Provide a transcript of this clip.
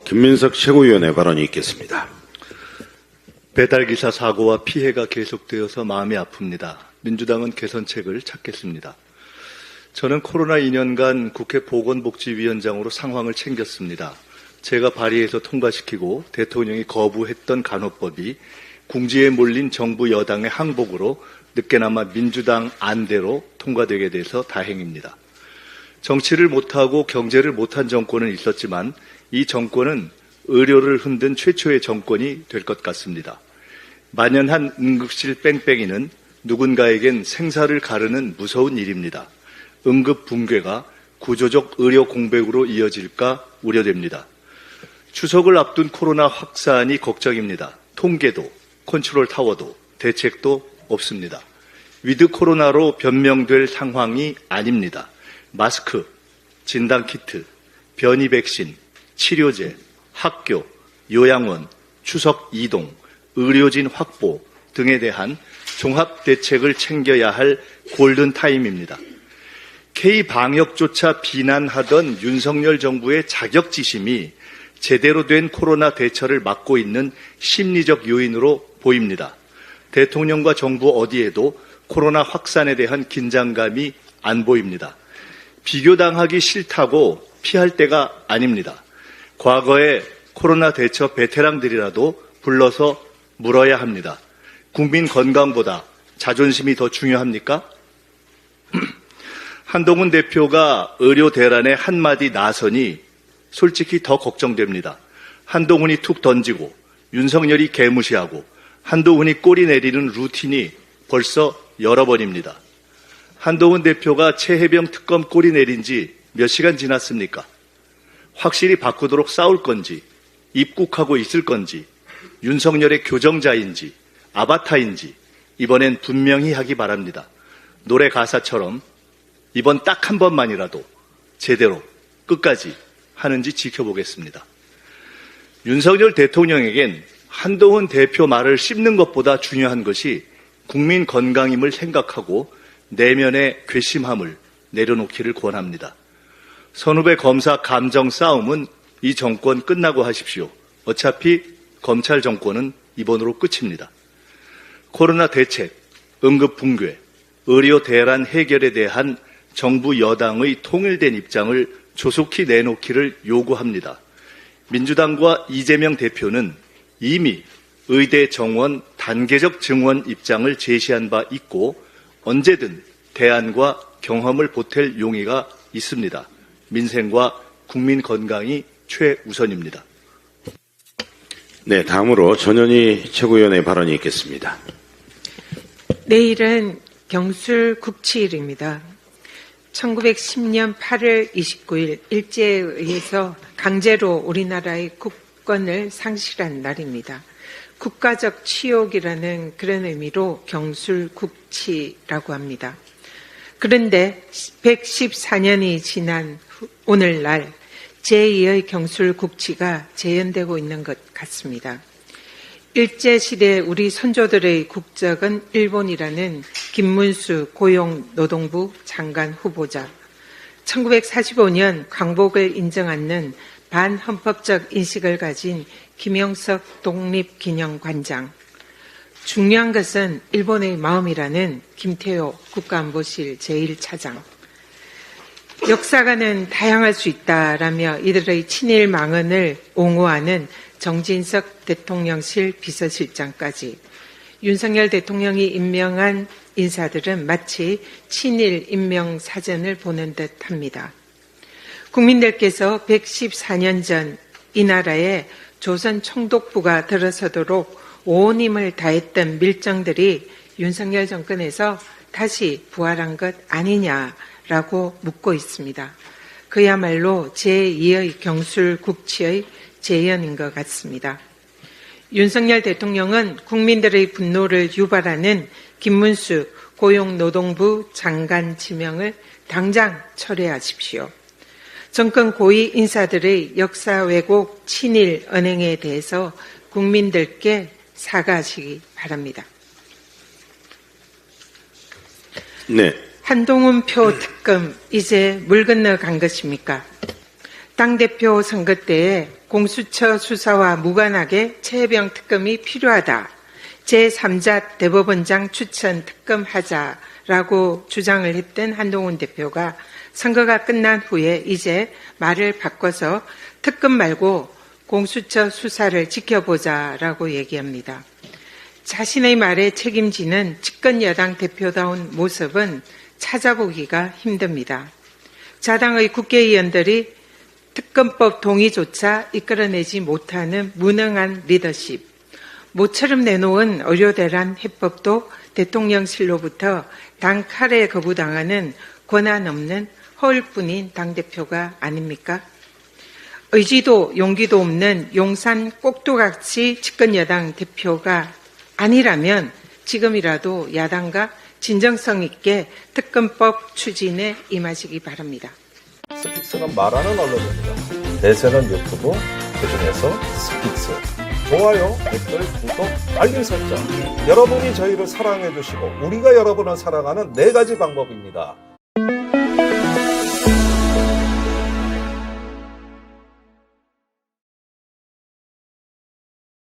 김민석 최고위원의 발언이 있겠습니다. 배달기사 사고와 피해가 계속되어서 마음이 아픕니다. 민주당은 개선책을 찾겠습니다. 저는 코로나 2년간 국회 보건복지위원장으로 상황을 챙겼습니다. 제가 발의해서 통과시키고 대통령이 거부했던 간호법이 궁지에 몰린 정부 여당의 항복으로 늦게나마 민주당 안대로 통과되게 돼서 다행입니다. 정치를 못하고 경제를 못한 정권은 있었지만 이 정권은 의료를 흔든 최초의 정권이 될 것 같습니다. 만연한 응급실 뺑뺑이는 누군가에겐 생사를 가르는 무서운 일입니다. 응급 붕괴가 구조적 의료 공백으로 이어질까 우려됩니다. 추석을 앞둔 코로나 확산이 걱정입니다. 통계도, 컨트롤 타워도, 대책도 없습니다. 위드 코로나로 변명될 상황이 아닙니다. 마스크, 진단키트, 변이 백신, 치료제, 학교, 요양원, 추석 이동, 의료진 확보 등에 대한 종합 대책을 챙겨야 할 골든타임입니다. K방역조차 비난하던 윤석열 정부의 자격지심이 제대로 된 코로나 대처를 막고 있는 심리적 요인으로 보입니다. 대통령과 정부 어디에도 코로나 확산에 대한 긴장감이 안 보입니다. 비교당하기 싫다고 피할 때가 아닙니다. 과거에 코로나 대처 베테랑들이라도 불러서 물어야 합니다. 국민 건강보다 자존심이 더 중요합니까? 한동훈 대표가 의료 대란에 한마디 나서니 솔직히 더 걱정됩니다. 한동훈이 툭 던지고 윤석열이 개무시하고 한동훈이 꼬리 내리는 루틴이 벌써 여러 번입니다. 한동훈 대표가 최혜병 특검 꼬리 내린 지 몇 시간 지났습니까? 확실히 바꾸도록 싸울 건지, 입국하고 있을 건지, 윤석열의 교정자인지, 아바타인지 이번엔 분명히 하기 바랍니다. 노래 가사처럼 이번 딱 한 번만이라도 제대로 끝까지 하는지 지켜보겠습니다. 윤석열 대통령에겐 한동훈 대표 말을 씹는 것보다 중요한 것이 국민 건강임을 생각하고 내면의 괘씸함을 내려놓기를 권합니다. 선후배 검사 감정 싸움은 이 정권 끝나고 하십시오. 어차피 검찰 정권은 이번으로 끝입니다. 코로나 대책, 응급 붕괴, 의료 대란 해결에 대한 정부 여당의 통일된 입장을 조속히 내놓기를 요구합니다. 민주당과 이재명 대표는 이미 의대 정원 단계적 증원 입장을 제시한 바 있고 언제든 대안과 경험을 보탤 용의가 있습니다. 민생과 국민 건강이 최우선입니다. 네, 다음으로 전현희 최고위원의 발언이 있겠습니다. 내일은 경술국치일입니다. 1910년 8월 29일 일제에 의해서 강제로 우리나라의 국권을 상실한 날입니다. 국가적 치욕이라는 그런 의미로 경술국치라고 합니다. 그런데 114년이 지난 오늘날 제2의 경술국치가 재현되고 있는 것 같습니다. 일제시대 우리 선조들의 국적은 일본이라는 김문수 고용노동부 장관 후보자, 1945년 광복을 인정 않는 반헌법적 인식을 가진 김영석 독립기념관장, 중요한 것은 일본의 마음이라는 김태호 국가안보실 제1차장. 역사가는 다양할 수 있다라며 이들의 친일 망언을 옹호하는 정진석 대통령실 비서실장까지 윤석열 대통령이 임명한 인사들은 마치 친일 임명 사전을 보는 듯합니다. 국민들께서 114년 전 이 나라에 조선 총독부가 들어서도록 온 힘을 다했던 밀정들이 윤석열 정권에서 다시 부활한 것 아니냐라고 묻고 있습니다. 그야말로 제2의 경술국치의 재현인 것 같습니다. 윤석열 대통령은 국민들의 분노를 유발하는 김문수 고용노동부 장관 지명을 당장 철회하십시오. 정권 고위 인사들의 역사 왜곡 친일 언행에 대해서 국민들께 사과하시기 바랍니다. 네. 한동훈 표 특검 이제 물 건너간 것입니까? 당대표 선거 때에 공수처 수사와 무관하게 최혜병 특검이 필요하다. 제3자 대법원장 추천 특검하자라고 주장을 했던 한동훈 대표가 선거가 끝난 후에 이제 말을 바꿔서 특검 말고 공수처 수사를 지켜보자라고 얘기합니다. 자신의 말에 책임지는 집권 여당 대표다운 모습은 찾아보기가 힘듭니다. 자당의 국회의원들이 특검법 동의조차 이끌어내지 못하는 무능한 리더십, 모처럼 내놓은 의료대란 해법도 대통령실로부터 단칼에 거부당하는 권한 없는 허울뿐인 당대표가 아닙니까? 의지도 용기도 없는 용산 꼭두각시 집권여당 대표가 아니라면 지금이라도 야당과 진정성 있게 특검법 추진에 임하시기 바랍니다. 스픽스는 말하는 언론입니다. 대세는 유튜브, 그중에서 스픽스. 좋아요, 댓글, 구독, 알림 설정. 여러분이 저희를 사랑해 주시고 우리가 여러분을 사랑하는 4가지 방법입니다.